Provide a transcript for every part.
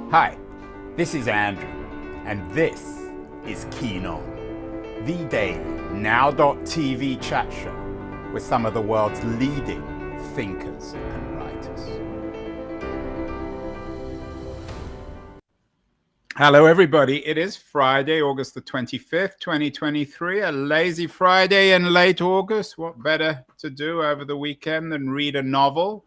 Hi, this is Andrew, and this is Keen On, the daily now.tv chat show with some of the world's leading thinkers and writers. Hello, everybody. It is Friday, August the 25th, 2023, a lazy Friday in late August. What better to do over the weekend than read a novel?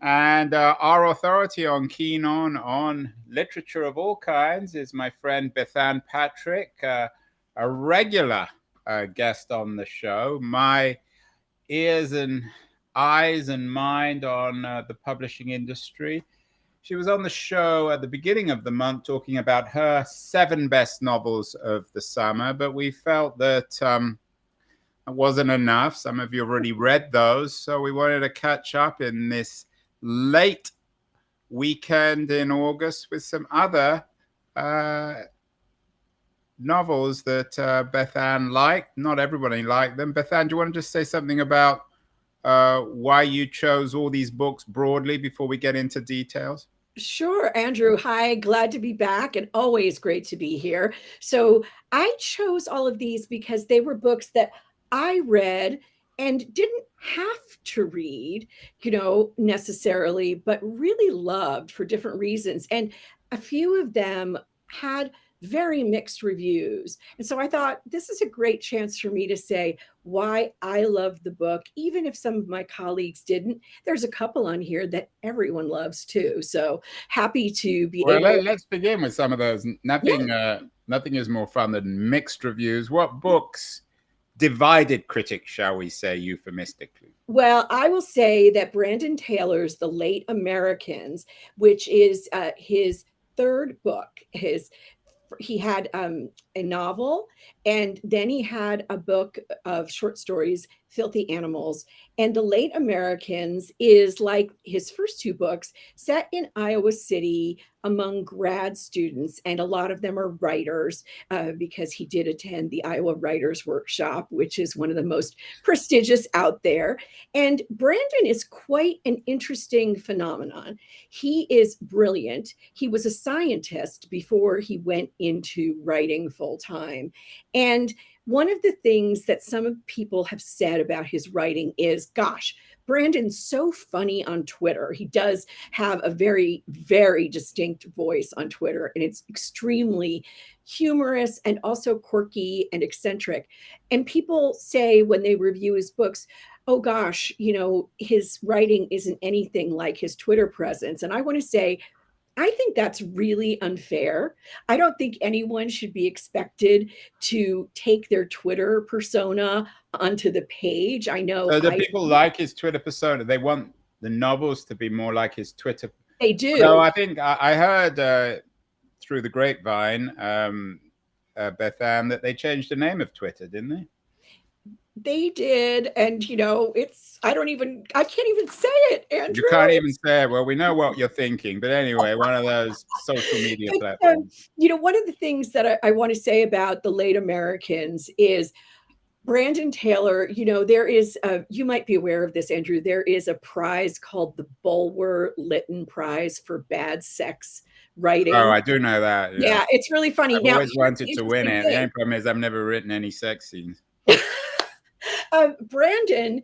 And our authority on Keen on literature of all kinds is my friend Bethanne Patrick, a regular guest on the show. My ears and eyes and mind on the publishing industry. She was on the show at the beginning of the month talking about her 7 best novels of the summer, but we felt that it wasn't enough. Some of you already read those, so we wanted to catch up in this late weekend in August with some other novels that Bethanne liked. Not everybody liked them. Bethanne, do you want to just say something about why you chose all these books broadly before we get into details? Sure, Andrew. Hi, glad to be back and always great to be here. So I chose all of these because they were books that I read and didn't have to read, necessarily, but really loved for different reasons. And a few of them had very mixed reviews. And so I thought this is a great chance for me to say why I love the book, even if some of my colleagues didn't. There's a couple on here that everyone loves too. So happy to be Well, able. let's begin with some of those. Nothing is more fun than mixed reviews. What books divided critics, shall we say, euphemistically? Well, I will say that Brandon Taylor's The Late Americans, which is his third book, he had a novel, and then he had a book of short stories, Filthy Animals. And The Late Americans is like his first 2 books, set in Iowa City among grad students, and a lot of them are writers because he did attend the Iowa Writers Workshop, which is one of the most prestigious out there. And Brandon is quite an interesting phenomenon. He is brilliant. He was a scientist before he went into writing full time. And one of the things that some people have said about his writing is, gosh, Brandon's so funny on Twitter. He does have a very, very distinct voice on Twitter, and it's extremely humorous and also quirky and eccentric. And people say when they review his books, oh gosh, his writing isn't anything like his Twitter presence. And I want to say, I think that's really unfair. I don't think anyone should be expected to take their Twitter persona onto the page. I know So the people like his Twitter persona. They want the novels to be more like his Twitter. They do. So I think I heard through the grapevine, Bethanne, that they changed the name of Twitter, didn't they? They did, and I can't even say it, Andrew. You can't even say it. Well, we know what you're thinking, but anyway, one of those social media platforms. One of the things that I want to say about The Late Americans is Brandon Taylor. There is you might be aware of this, Andrew. There is a prize called the Bulwer-Lytton Prize for bad sex writing. Oh, I do know that. Yeah, it's really funny. I've always wanted to win it. The only problem is I've never written any sex scenes. Brandon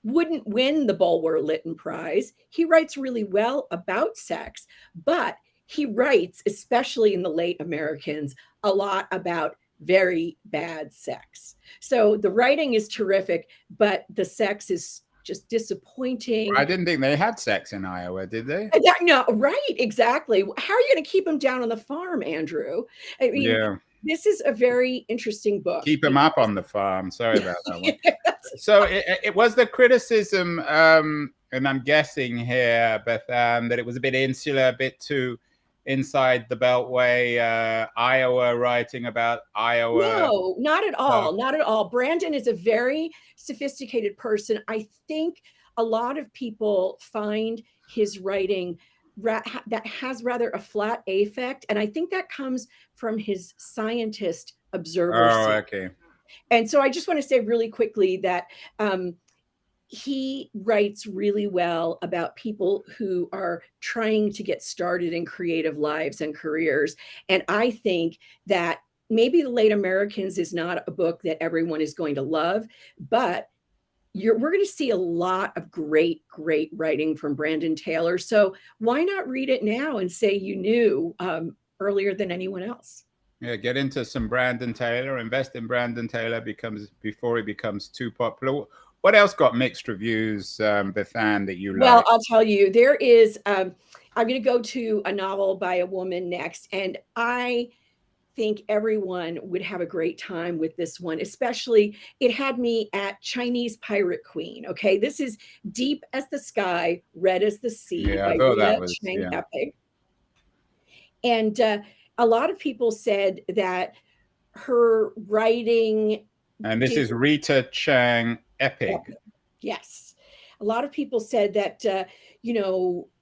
wouldn't win the Bulwer-Lytton Prize. He writes really well about sex, but he writes, especially in The Late Americans, a lot about very bad sex. So the writing is terrific, but the sex is just disappointing. I didn't think they had sex in Iowa, did they? No, right, exactly. How are you going to keep them down on the farm, Andrew? I mean, yeah. This is a very interesting book. Keep them up on the farm. Sorry about that one. So it was the criticism, and I'm guessing here, Bethanne, that it was a bit insular, a bit too inside the Beltway, Iowa, writing about Iowa. No, not at all. Not at all. Brandon is a very sophisticated person. I think a lot of people find his writing that has rather a flat affect, and I think that comes from his scientist observer. Oh, okay. And so I just want to say really quickly that he writes really well about people who are trying to get started in creative lives and careers. And I think that maybe The Late Americans is not a book that everyone is going to love, but we're going to see a lot of great, great writing from Brandon Taylor. So why not read it now and say you knew earlier than anyone else? Yeah, get into some Brandon Taylor, invest in Brandon Taylor before he becomes too popular. What else got mixed reviews, Bethanne, that you Well, like? I'll tell you, there is, I'm going to go to a novel by a woman next, and I think everyone would have a great time with this one, especially it had me at Chinese Pirate Queen. Okay, this is Deep as the Sky, Red as the Sea Yeah, I by thought Rita that was, Chang yeah. Epic. And a lot of people said that her writing And this did is Rita Chang Epig. yes. A lot of people said that,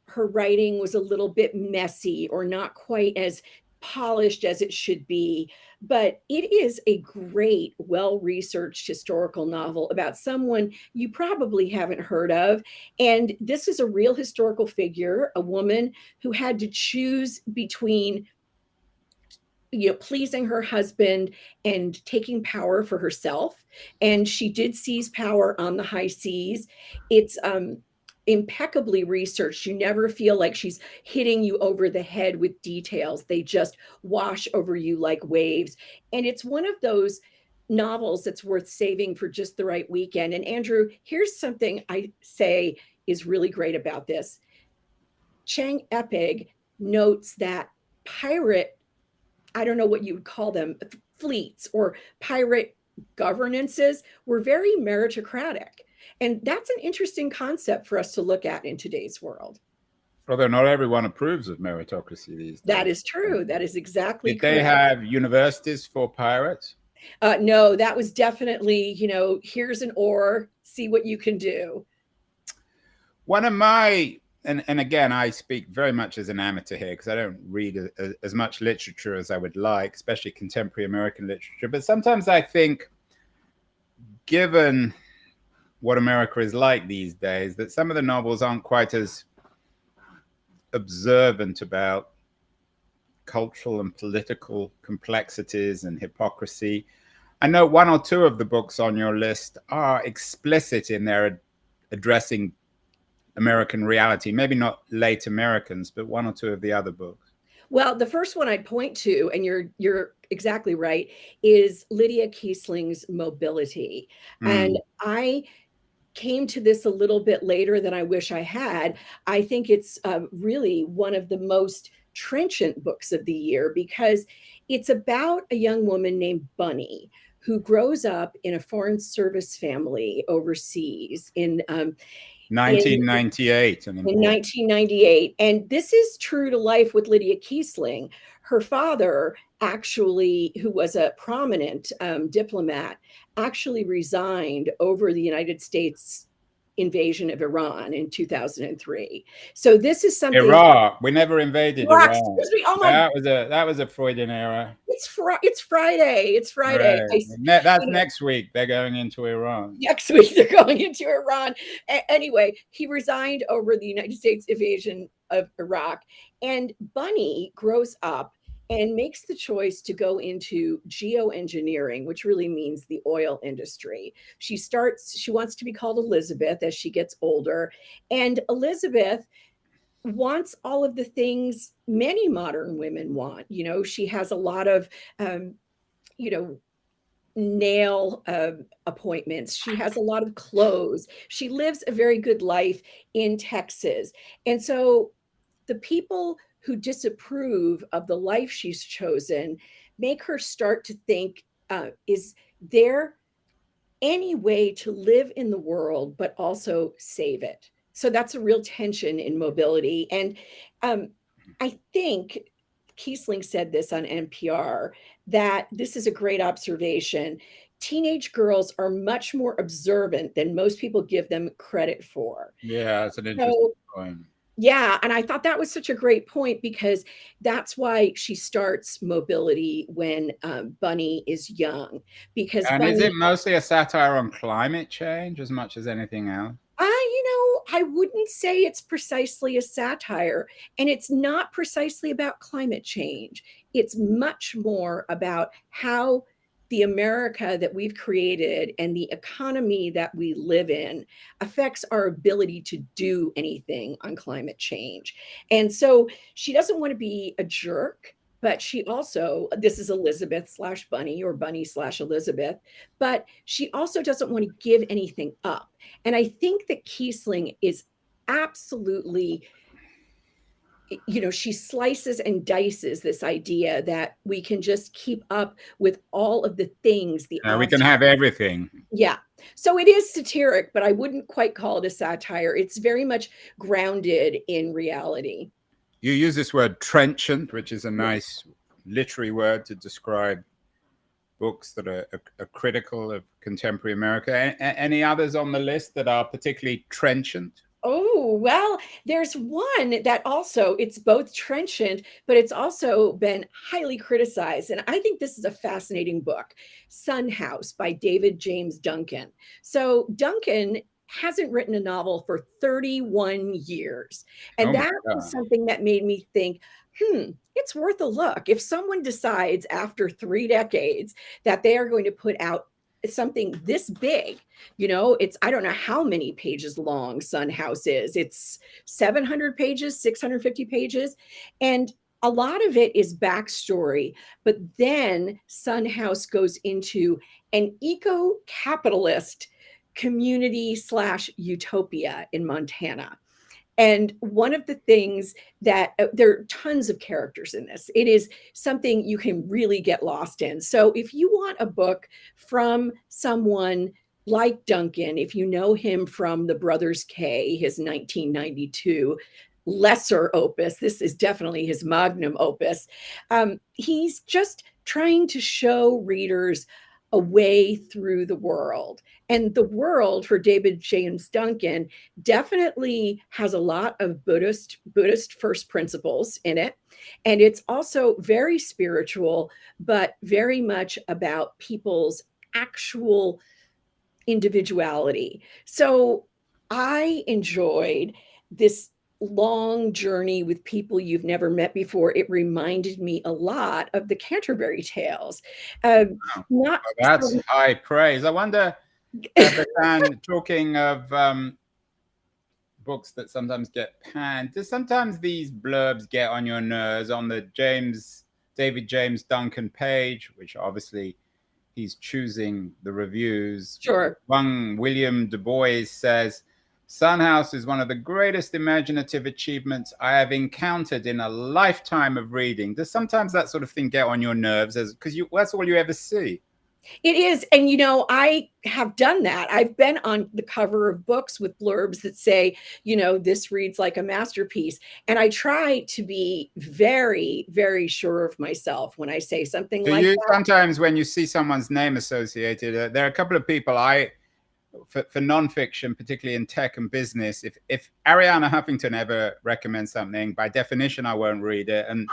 her writing was a little bit messy or not quite as polished as it should be. But it is a great, well researched historical novel about someone you probably haven't heard of. And this is a real historical figure, a woman who had to choose between pleasing her husband and taking power for herself. And she did seize power on the high seas. It's impeccably researched. You never feel like she's hitting you over the head with details. They just wash over you like waves. And it's one of those novels that's worth saving for just the right weekend. And Andrew, here's something I say is really great about this. Chang Epig notes that pirate, I don't know what you would call them, fleets or pirate governances were very meritocratic. And that's an interesting concept for us to look at in today's world. Although not everyone approves of meritocracy these That days. is true. That is exactly Did they correct. have universities for pirates? No, that was definitely, here's an oar, see what you can do. One of my, and again, I speak very much as an amateur here because I don't read as much literature as I would like, especially contemporary American literature. But sometimes I think, given what America is like these days, that some of the novels aren't quite as observant about cultural and political complexities and hypocrisy. I know one or two of the books on your list are explicit in their addressing American reality, maybe not Late Americans, but one or two of the other books. Well, the first one I'd point to, and you're exactly right, is Lydia Kiesling's Mobility. And I came to this a little bit later than I wish I had. I think it's really one of the most trenchant books of the year because it's about a young woman named Bunny who grows up in a foreign service family overseas in 1998. in 1998. And this is true to life with Lydia Kiesling. Her father, actually, who was a prominent diplomat, actually resigned over the United States invasion of Iran in 2003. So this is something. Iraq. We never invaded Iraq, Iran. excuse me. Oh my! That was a Freudian error. It's Friday. It's Friday. Right. That's next week. They're going into Iran. Next week they're going into Iran. Anyway, he resigned over the United States invasion of Iraq. And Bunny grows up and makes the choice to go into geoengineering, which really means the oil industry. She wants to be called Elizabeth as she gets older. And Elizabeth wants all of the things many modern women want. She has a lot of, nail appointments. She has a lot of clothes. She lives a very good life in Texas. And so the people who disapprove of the life she's chosen make her start to think, is there any way to live in the world, but also save it? So that's a real tension in Mobility. And I think Kiesling said this on NPR, that this is a great observation. Teenage girls are much more observant than most people give them credit for. Yeah, that's an interesting point. Yeah, and I thought that was such a great point because that's why she starts mobility when Bunny is young, because And is it Bunny, mostly a satire on climate change as much as anything else? I wouldn't say it's precisely a satire, and it's not precisely about climate change. It's much more about how the America that we've created and the economy that we live in affects our ability to do anything on climate change. And so she doesn't want to be a jerk, but she also, this is Elizabeth slash Bunny or Bunny slash Elizabeth, but she also doesn't want to give anything up. And I think that Kiesling is absolutely, she slices and dices this idea that we can just keep up with all of the things, the We can have everything. yeah. So it is satiric, but I wouldn't quite call it a satire. It's very much grounded in reality. You use this word trenchant, which is a nice literary word to describe books that are critical of contemporary America. Any others on the list that are particularly trenchant? Oh, well, there's one that also, it's both trenchant, but it's also been highly criticized. And I think this is a fascinating book, Son House by David James Duncan. So Duncan hasn't written a novel for 31 years. And Oh my that was God. something that made me think, it's worth a look. If someone decides after 3 decades that they are going to put out something this big, it's, I don't know how many pages long Son House is. It's 700 pages, 650 pages. And a lot of it is backstory. But then Son House goes into an eco-capitalist community slash utopia in Montana. And one of the things that there are tons of characters in this, it is something you can really get lost in. So if you want a book from someone like Duncan, if you know him from The Brothers K, his 1992 lesser opus, this is definitely his magnum opus. He's just trying to show readers a way through the world. And the world for David James Duncan definitely has a lot of Buddhist first principles in it. And it's also very spiritual, but very much about people's actual individuality. So I enjoyed this long journey with people you've never met before. It reminded me a lot of the Canterbury Tales. Wow. Not Well, that's so, high praise. I wonder, Bethanne, talking of books that sometimes get panned, do sometimes these blurbs get on your nerves on the David James Duncan page, which obviously he's choosing the reviews. sure. One William Du Bois says, Son House is one of the greatest imaginative achievements I have encountered in a lifetime of reading. Does sometimes that sort of thing get on your nerves because that's all you ever see? It is. And, I have done that. I've been on the cover of books with blurbs that say, this reads like a masterpiece. And I try to be very, very sure of myself when I say something Do like you that. sometimes, when you see someone's name associated, there are a couple of people for nonfiction, particularly in tech and business, if Ariana Huffington ever recommends something, by definition, I won't read it. And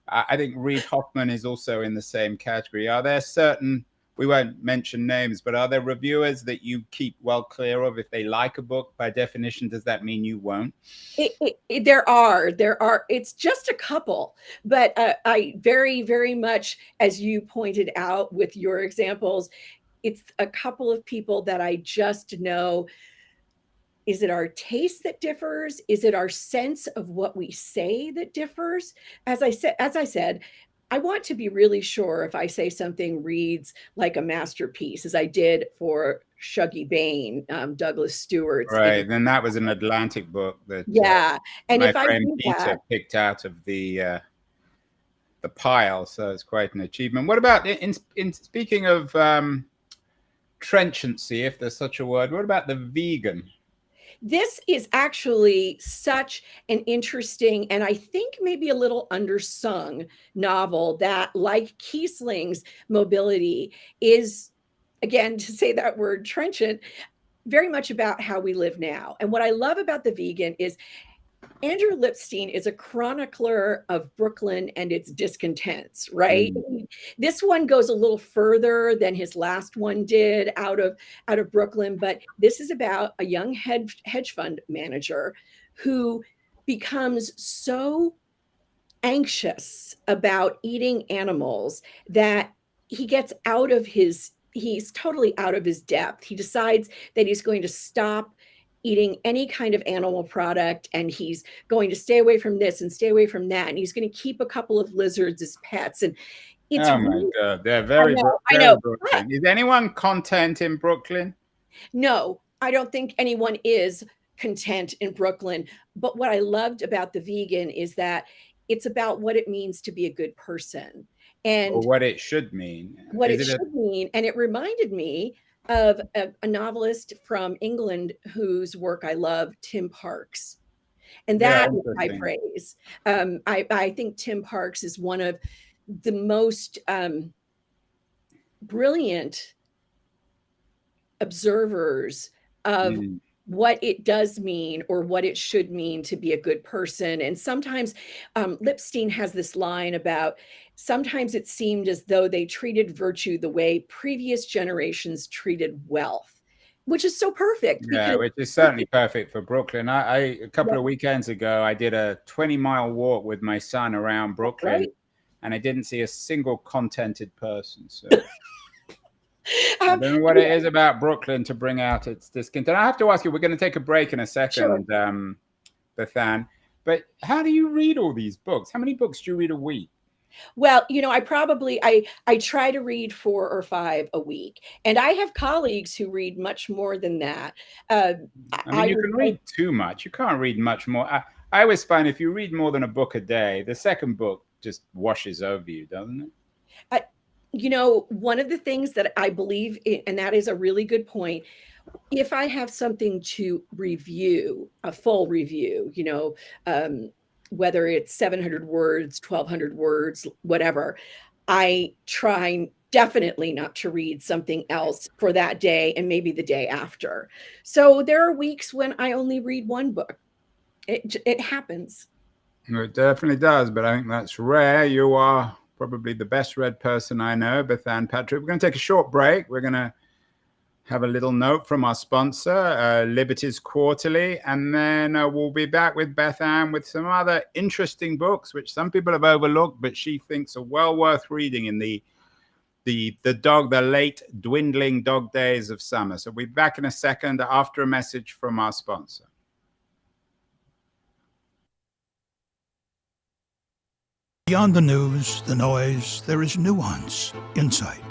I think Reid Hoffman is also in the same category. Are there certain, we won't mention names, but are there reviewers that you keep well clear of? If they like a book, by definition, does that mean you won't? There are, it's just a couple, but I very, very much, as you pointed out with your examples, it's a couple of people that I just know. Is it our taste that differs? Is it our sense of what we say that differs? As I said, I want to be really sure if I say something reads like a masterpiece, as I did for Shuggie Bain, Douglas Stewart's. Right. Then that was an Atlantic book that Yeah, and my if I friend do Peter that, picked out of the pile. So it's quite an achievement. What about in speaking of trenchancy, if there's such a word, what about the vegan? this is actually such an interesting and I think maybe a little undersung novel that, like Kiesling's Mobility, is, again, to say that word trenchant, very much about how we live now. And what I love about The Vegan is Andrew Lipstein is a chronicler of Brooklyn and its discontents, right? Mm. This one goes a little further than his last one did out of Brooklyn, but this is about a young hedge fund manager who becomes so anxious about eating animals that he gets out of his he's totally out of his depth. He decides that he's going to stop eating any kind of animal product, and he's going to stay away from this and stay away from that, and he's going to keep a couple of lizards as pets. And it's Oh my really, God, they're I very know, but Brooklyn. Is anyone content in Brooklyn? no, I don't think anyone is content in Brooklyn. But what I loved about The Vegan is that it's about what it means to be a good person Or and what it should mean? what Is it it a should mean. And it reminded me of a novelist from England whose work I love, Tim Parks. And yeah, that is my interesting. praise. I think Tim Parks is one of the most brilliant observers of Mm. what it does mean or what it should mean to be a good person. And sometimes Lipstein has this line about sometimes it seemed as though they treated virtue the way previous generations treated wealth, which is so perfect Yeah, because which is certainly perfect for Brooklyn. A couple of weekends ago, I did a 20-mile walk with my son around Brooklyn, right. and I didn't see a single contented person. So I Um, don't know what it is about Brooklyn to bring out its discontent. I have to ask you, we're going to take a break in a sure. second, Bethanne, but how do you read all these books? How many books do you read a week? Well, I try to read 4 or 5 a week, and I have colleagues who read much more than that. Uh, I mean, I you would can say, read too much. You can't read much more. I always find if you read more than a book a day, the second book just washes over you, doesn't it? I, one of the things that I believe in, and that is a really good point. If I have something to review, a full review, whether it's 700 words, 1200 words, whatever, I try definitely not to read something else for that day and maybe the day after. So there are weeks when I only read one book. It happens. It definitely does, but I think that's rare. You are probably the best read person I know, Bethanne Patrick. We're going to take a short break. We're going to have a little note from our sponsor, Liberties Quarterly, and then we'll be back with Bethanne with some other interesting books, which some people have overlooked, but she thinks are well worth reading in the late dwindling dog days of summer. So we'll be back in a second after a message from our sponsor. Beyond the news, the noise, there is nuance, insight.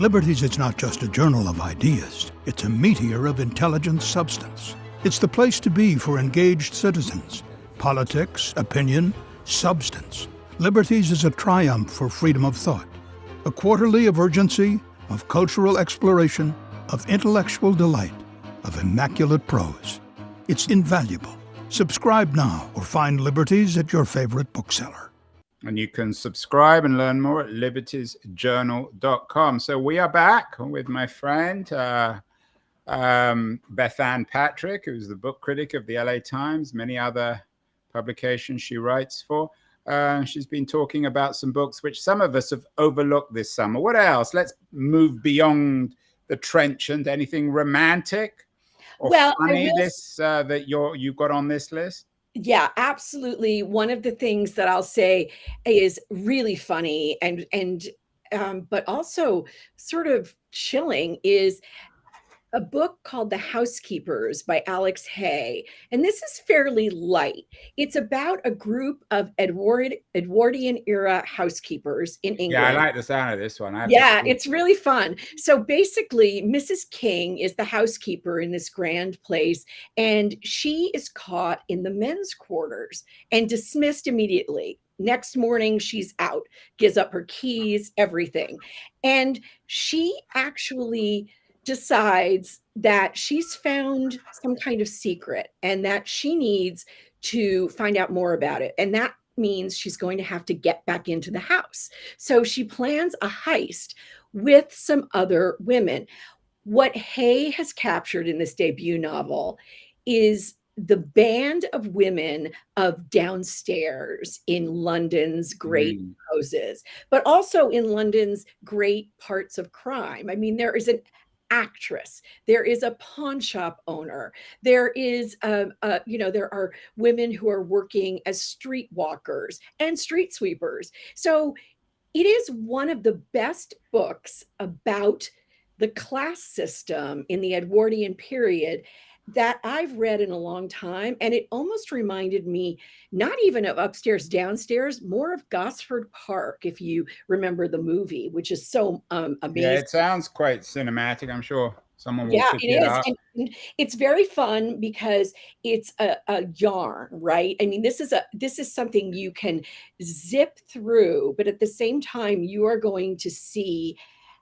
Liberties is not just a journal of ideas, it's a meteor of intelligent substance. It's the place to be for engaged citizens. Politics, opinion, substance. Liberties is a triumph for freedom of thought. A quarterly of urgency, of cultural exploration, of intellectual delight, of immaculate prose. It's invaluable. Subscribe now or find Liberties at your favorite bookseller. And you can subscribe and learn more at libertiesjournal.com. So we are back with my friend, Bethanne Patrick, who's the book critic of the LA Times, many other publications she writes for. She's been talking about some books which some of us have overlooked this summer. What else? Let's move beyond the trenchant. Anything romantic or funny that you've got on this list? Yeah, absolutely. One of the things that I'll say is really funny and but also sort of chilling is a book called The Housekeepers by Alex Hay. And this is fairly light. It's about a group of Edwardian era housekeepers in Yeah, I England. like the sound of this one. Yeah, it's really fun. So basically, Mrs. King is the housekeeper in this grand place, and she is caught in the men's quarters and dismissed immediately. Next morning, she's out, gives up her keys, everything. And she actually decides that she's found some kind of secret and that she needs to find out more about it. And that means she's going to have to get back into the house. So she plans a heist with some other women. What Hay has captured in this debut novel is the band of women of downstairs in London's great houses, but also in London's great parts of crime. I mean, there is an actress, there is a pawn shop owner, there is there are women who are working as streetwalkers and street sweepers. So it is one of the best books about the class system in the Edwardian period that I've read in a long time. And it almost reminded me not even of Upstairs, Downstairs, more of Gosford Park, if you remember the movie, which is so amazing. Yeah, it sounds quite cinematic. I'm sure someone will pick it it is. up. And it's very fun because it's a yarn, right? I mean, this is something you can zip through, but at the same time, you are going to see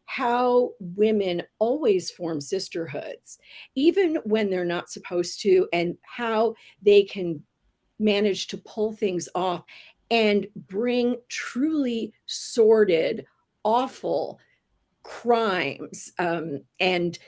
how women always form sisterhoods, even when they're not supposed to, and how they can manage to pull things off and bring truly sordid, awful crimes and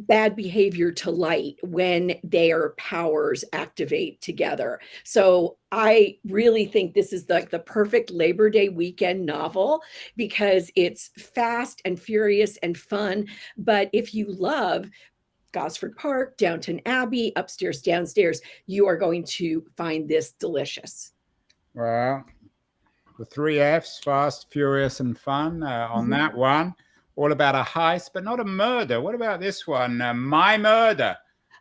bad behavior to light when their powers activate together. So I really think this is like the perfect Labor Day weekend novel because it's fast and furious and fun. But if you love Gosford Park, Downton Abbey, Upstairs, Downstairs, you are going to find this delicious. Well, the 3 Fs, fast, furious, and fun on that one. All about a heist, but not a murder. What about this one? My Murder.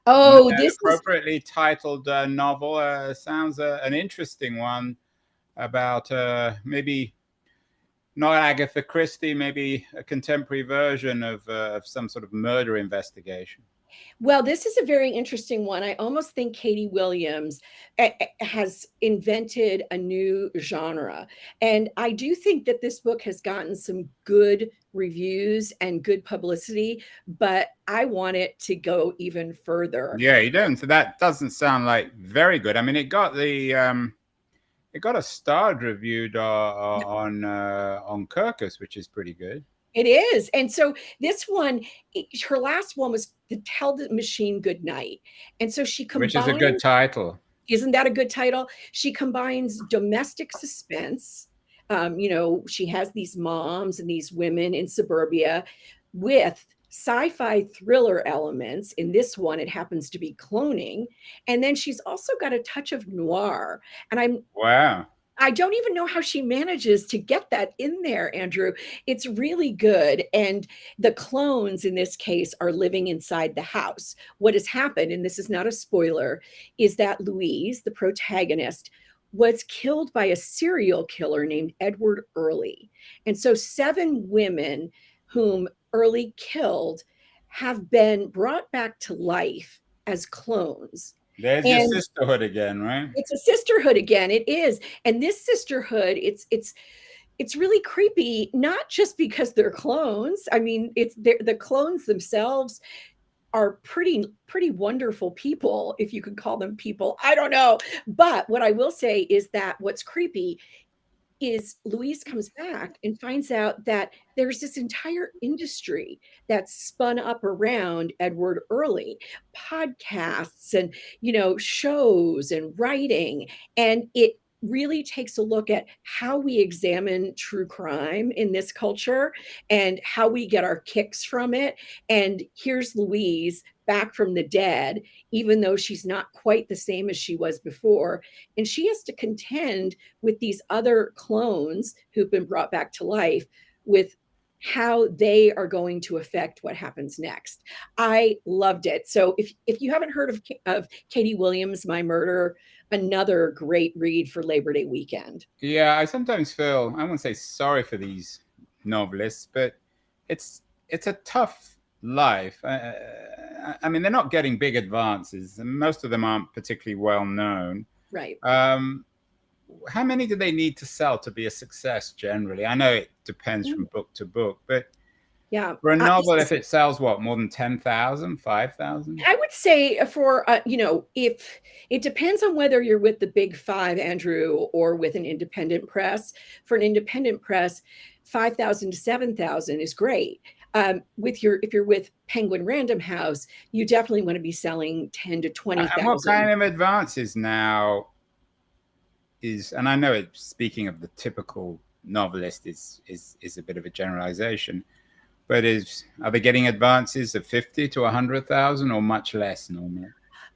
Oh, An this appropriately titled novel. Sounds an interesting one about maybe not Agatha Christie, maybe a contemporary version of some sort of murder investigation. Well, this is a very interesting one. I almost think Katie Williams has invented a new genre. And I do think that this book has gotten some good reviews and good publicity, but I want it to go even further. Yeah, you don't. So that doesn't sound like very good. I mean, it got a starred reviewed on Kirkus, which is pretty good. It is. And so this one, her last one was to Tell the Machine Goodnight. And so she combines, which is a good title. Isn't that a good title? She combines domestic suspense. She has these moms and these women in suburbia with sci-fi thriller elements. In this one, it happens to be cloning. And then she's also got a touch of noir. And Wow. I don't even know how she manages to get that in there, Andrew. It's really good. And the clones in this case are living inside the house. What has happened, and this is not a spoiler, is that Louise, the protagonist, was killed by a serial killer named Edward Early. And so 7 women whom Early killed have been brought back to life as clones. There's your sisterhood again, right? It's a sisterhood again. It is. And this sisterhood, it's really creepy, not just because they're clones. I mean, the clones themselves are pretty wonderful people, if you could call them people. I don't know. But what I will say is that what's creepy is Louise comes back and finds out that there's this entire industry that's spun up around Edward Early, podcasts and, shows and writing. And it really takes a look at how we examine true crime in this culture and how we get our kicks from it. And here's Louise back from the dead, even though she's not quite the same as she was before. And she has to contend with these other clones who've been brought back to life with how they are going to affect what happens next. I loved it. So if you haven't heard of Katie Williams, My Murder, another great read for Labor Day weekend. Yeah, I sometimes feel, I won't say sorry for these novelists, but it's a tough life. I mean, they're not getting big advances, and most of them aren't particularly well known. Right. How many do they need to sell to be a success generally? I know it depends from book to book, but Yeah. For a novel, if it sells what, more than 10,000, 5,000? I would say for, if it depends on whether you're with the big five, Andrew, or with an independent press. For an independent press, 5,000 to 7,000 is great. If you're with Penguin Random House, you definitely want to be selling 10 to 20,000. And what kind of advances now and I know it, speaking of the typical novelist is a bit of a generalization, but are they getting advances of 50 to 100,000 or much less normally?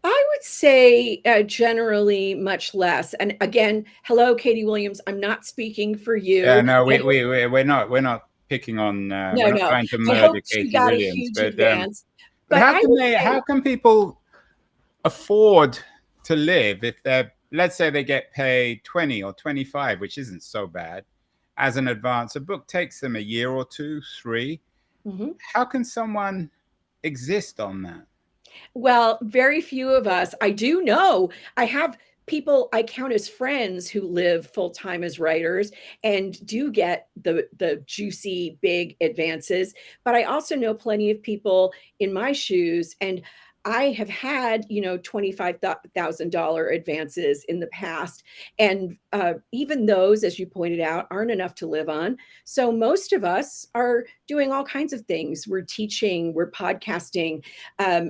I would say generally much less. And again, hello, Katie Williams. I'm not speaking for you. Yeah, no, we're not picking on. No, we're not no. trying to I murder hope she Katie got a Williams, huge but advance. but how can people afford to live if they're, let's say they get paid 20 or 25, which isn't so bad, as an advance? A book takes them a year or two, 3. Mm-hmm. How can someone exist on that? Well, very few of us. I do know. I have people I count as friends who live full time as writers and do get the juicy big advances. But I also know plenty of people in my shoes, and I have had, $25,000 advances in the past. And even those, as you pointed out, aren't enough to live on. So most of us are doing all kinds of things. We're teaching, we're podcasting,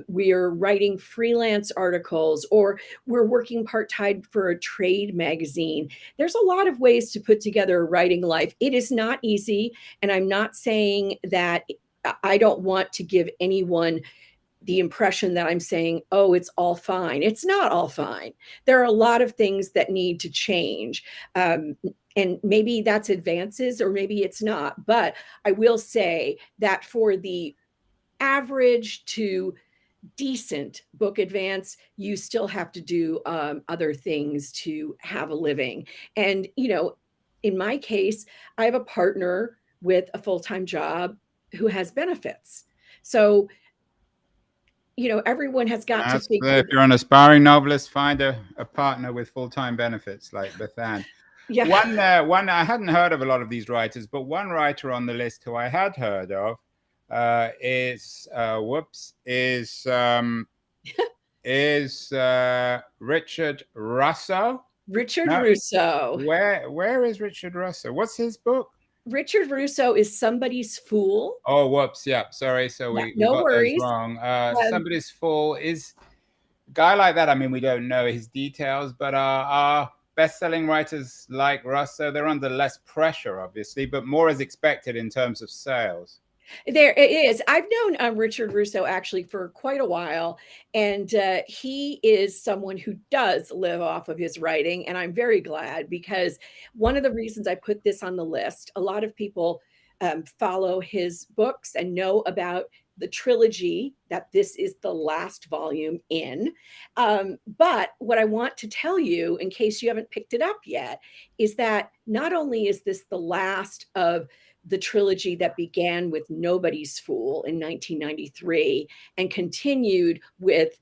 we're writing freelance articles, or we're working part-time for a trade magazine. There's a lot of ways to put together a writing life. It is not easy. And I'm not saying that I don't want to give anyone the impression that I'm saying, oh, it's all fine. It's not all fine. There are a lot of things that need to change. And maybe that's advances or maybe it's not. But I will say that for the average to decent book advance, you still have to do other things to have a living. And, in my case, I have a partner with a full-time job who has benefits. So, everyone has got to figure. If you're an aspiring novelist, find a partner with full-time benefits like Bethanne. Yeah. One I hadn't heard of a lot of these writers, but one writer on the list who I had heard of is Richard Russo. Richard Russo. Where is Richard Russo? What's his book? Richard Russo is Somebody's Fool. Oh, whoops. Yeah, sorry. So we got those wrong. Somebody's Fool is a guy like that. I mean, we don't know his details, but our best-selling writers like Russo, they're under less pressure, obviously, but more is expected in terms of sales. There it is. I've known Richard Russo actually for quite a while, and he is someone who does live off of his writing, and I'm very glad, because one of the reasons I put this on the list, a lot of people follow his books and know about the trilogy that this is the last volume in. But what I want to tell you, in case you haven't picked it up yet, is that not only is this the last of the trilogy that began with Nobody's Fool in 1993 and continued with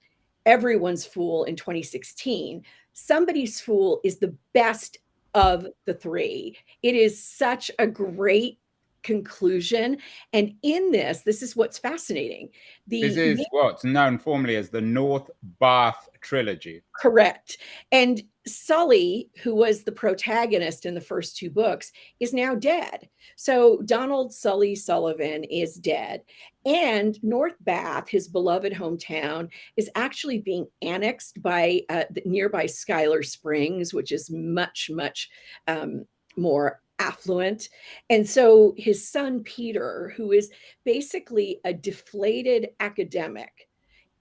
Everyone's Fool in 2016. Somebody's Fool is the best of the 3. It is such a great conclusion. And in this is what's fascinating. This is what's known formally as the North Bath trilogy. Correct. And Sully, who was the protagonist in the first 2 books, is now dead. So Donald Sully Sullivan is dead. And North Bath, his beloved hometown, is actually being annexed by the nearby Schuyler Springs, which is much, much more affluent. And so his son, Peter, who is basically a deflated academic,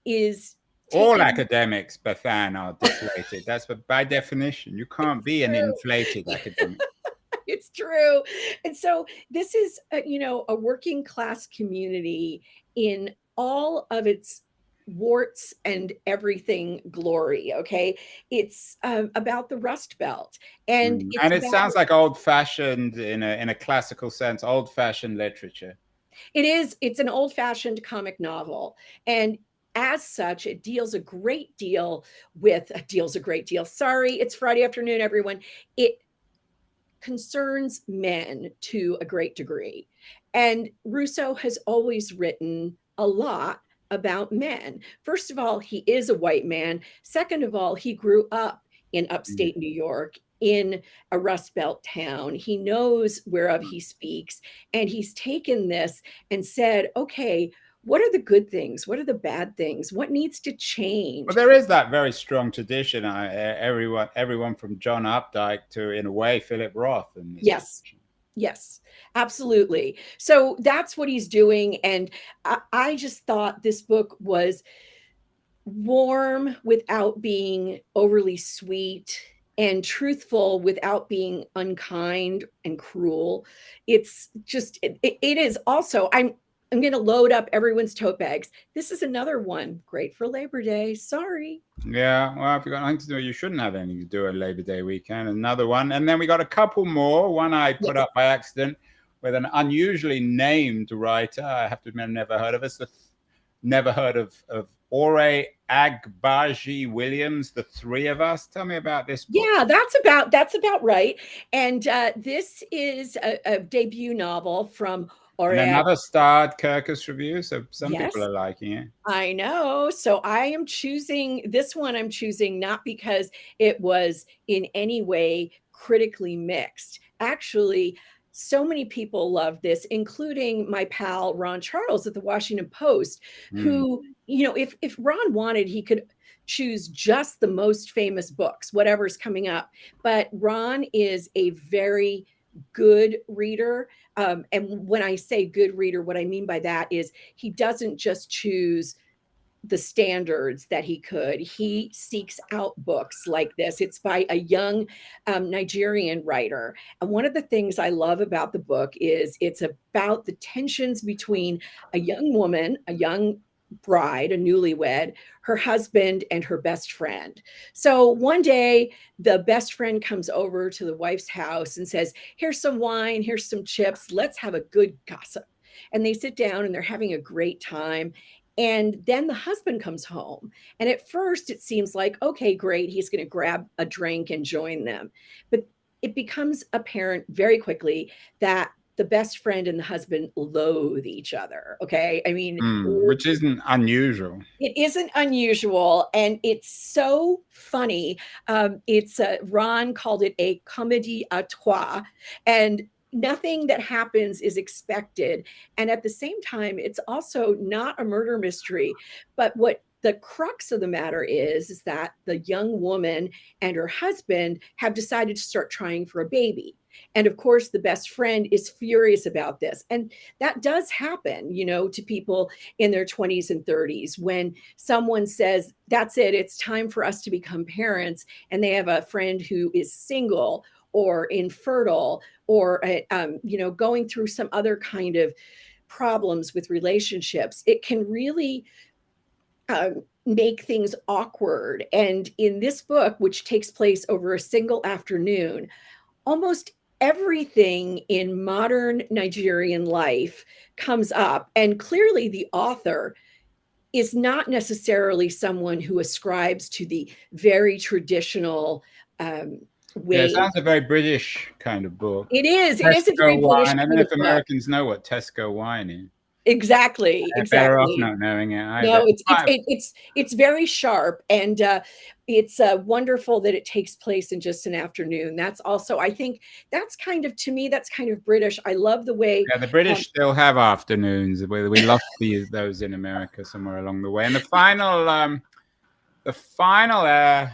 is all academics, Bethanne, are deflated. That's by definition. You can't be an inflated academic. It's true. And so this is, a working class community in all of its warts and everything glory. Okay. It's about the Rust Belt. And it sounds like old-fashioned, in a classical sense, old-fashioned literature. It is. It's an old-fashioned comic novel. And as such, it deals a great deal. Sorry, it's Friday afternoon, everyone. concerns men to a great degree. And Rousseau has always written a lot about men. First of all, he is a white man. Second of all, he grew up in upstate New York in a Rust Belt town. He knows whereof he speaks, and he's taken this and said, okay, what are the good things? What are the bad things? What needs to change? Well, there is that very strong tradition. Everyone from John Updike to, in a way, Philip Roth. Yes. Yes, absolutely. So that's what he's doing. And I just thought this book was warm without being overly sweet, and truthful without being unkind and cruel. It's just, it is also, I'm going to load up everyone's tote bags. This is another one. Great for Labor Day. Sorry. Yeah, well, if you've got nothing to do, you shouldn't have anything to do at Labor Day weekend. Another one. And then we got a couple more. One I put up by accident with an unusually named writer. I have to admit, I've never heard of us. Never heard of Ore Agbaji Williams, The Three of Us. Tell me about this book. Yeah, that's about right. And this is a debut novel from Ore. And another starred Kirkus review, so some people are liking it. I know. So I am choosing this one. I'm choosing not because it was in any way critically mixed. Actually, so many people love this, including my pal Ron Charles at the Washington Post, who, you know, if Ron wanted, he could choose just the most famous books, whatever's coming up. But Ron is a very good reader. And when I say good reader, what I mean by that is he doesn't just choose the standards that he could. He seeks out books like this. It's by a young Nigerian writer. And one of the things I love about the book is it's about the tensions between a young woman, a young bride, a newlywed, her husband, and her best friend. So one day, the best friend comes over to the wife's house and says, here's some wine, here's some chips, let's have a good gossip. And they sit down and they're having a great time. And then the husband comes home. And at first it seems like, okay, great, he's going to grab a drink and join them. But it becomes apparent very quickly that the best friend and the husband loathe each other. Okay. I mean, which isn't unusual. It isn't unusual. And it's so funny. It's Ron called it a comédie à trois. And nothing that happens is expected. And at the same time, it's also not a murder mystery. But what the crux of the matter is that the young woman and her husband have decided to start trying for a baby. And of course, the best friend is furious about this. And that does happen, you know, to people in their 20s and 30s when someone says, that's it, it's time for us to become parents. And they have a friend who is single or infertile or, you know, going through some other kind of problems with relationships. It can really make things awkward. And in this book, which takes place over a single afternoon, almost everything in modern Nigerian life comes up. And clearly the author is not necessarily someone who ascribes to the very traditional way. Yeah, it sounds a very British kind of book. It is. It is a very British kind of book. I don't know if Americans know what Tesco wine is. Exactly. They're better off not knowing it either. No, it's very sharp, and it's wonderful that it takes place in just an afternoon. That's also, I think, that's kind of, to me, that's kind of British. I love the way. Yeah, the British still have afternoons. We lost those in America somewhere along the way. And the final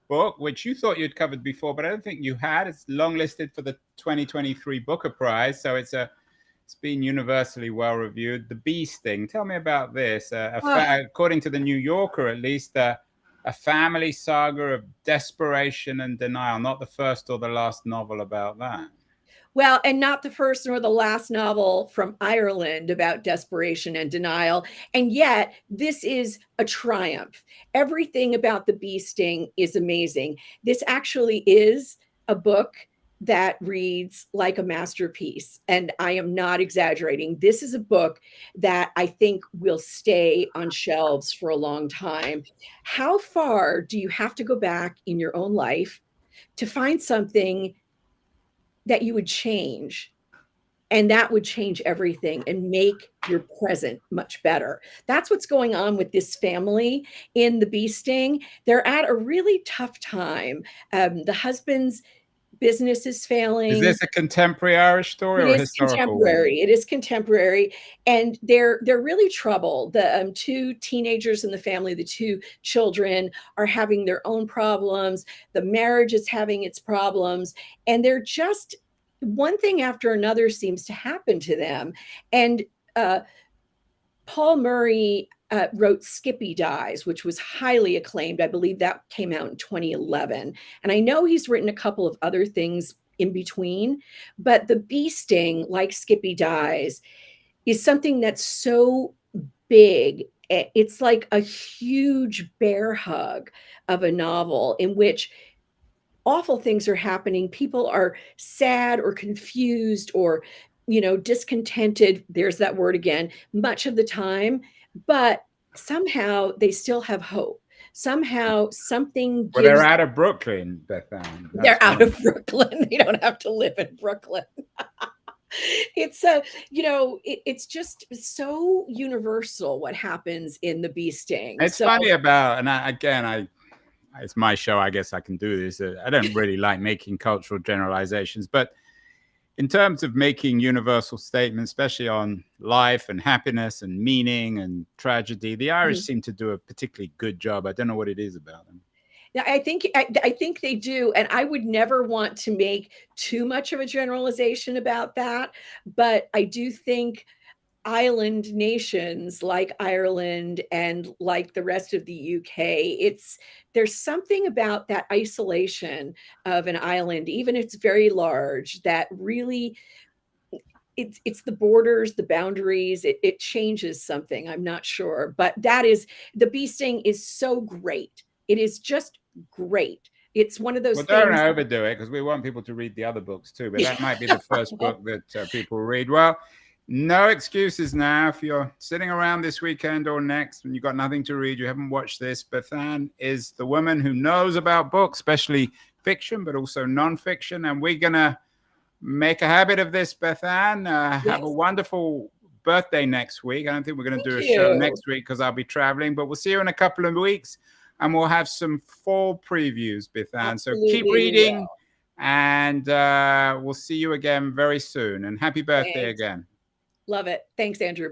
book, which you thought you'd covered before, but I don't think you had. It's long listed for the 2023 Booker Prize, so it's been universally well reviewed. The Bee Sting. Tell me about this. According to the New Yorker, at least, a family saga of desperation and denial. Not the first or the last novel about that. Well, and not the first nor the last novel from Ireland about desperation and denial. And yet, this is a triumph. Everything about The Bee Sting is amazing. This actually is a book that reads like a masterpiece. And I am not exaggerating. This is a book that I think will stay on shelves for a long time. How far do you have to go back in your own life to find something that you would change. And that would change everything and make your present much better. That's what's going on with this family in the bee sting. They're at a really tough time. The husband's business is Is failing. this a contemporary Irish story It or a is historical one? contemporary. It is contemporary, and they're really troubled. The two teenagers in the family, the two children, are having their own problems. The marriage is having its problems, and they're just one thing after another seems to happen to them. And Paul Murray wrote Skippy Dies, which was highly acclaimed. I believe that came out in 2011. And I know he's written a couple of other things in between, but the bee sting, like Skippy Dies, is something that's so big. It's like a huge bear hug of a novel in which awful things are happening. People are sad or confused or, discontented. There's that word again, much of the time, but somehow they still have hope. Somehow something Well, they're gives. out of Brooklyn, Bethanne. They're out of Brooklyn. They don't have to live in Brooklyn. It's it's just so universal what happens in the bee sting. It's funny about, and it's my show. I guess I can do this. I don't really like making cultural generalizations, but in terms of making universal statements, especially on life and happiness and meaning and tragedy, the Irish seem to do a particularly good job. I don't know what it is about them. Yeah, I think they do, and I would never want to make too much of a generalization about that, but I do think island nations like Ireland and like the rest of the UK, there's something about that isolation of an island, even if it's very large, that really it's the borders, the boundaries, it changes something. I'm not sure, but the bee sting is so great. It is just great. It's one of those Well, things. don't overdo it, because we want people to read the other books too, but that might be the first book that people read. Well, no excuses now. If you're sitting around this weekend or next and you've got nothing to read, you haven't watched this, Bethanne is the woman who knows about books, especially fiction, but also nonfiction. And we're going to make a habit of this, Bethanne. Have a wonderful birthday next week. I don't think we're going to do a show next week because I'll be traveling, but we'll see you in a couple of weeks and we'll have some fall previews, Bethanne. Absolutely, so keep reading and we'll see you again very soon. And happy birthday again. Love it. Thanks, Andrew.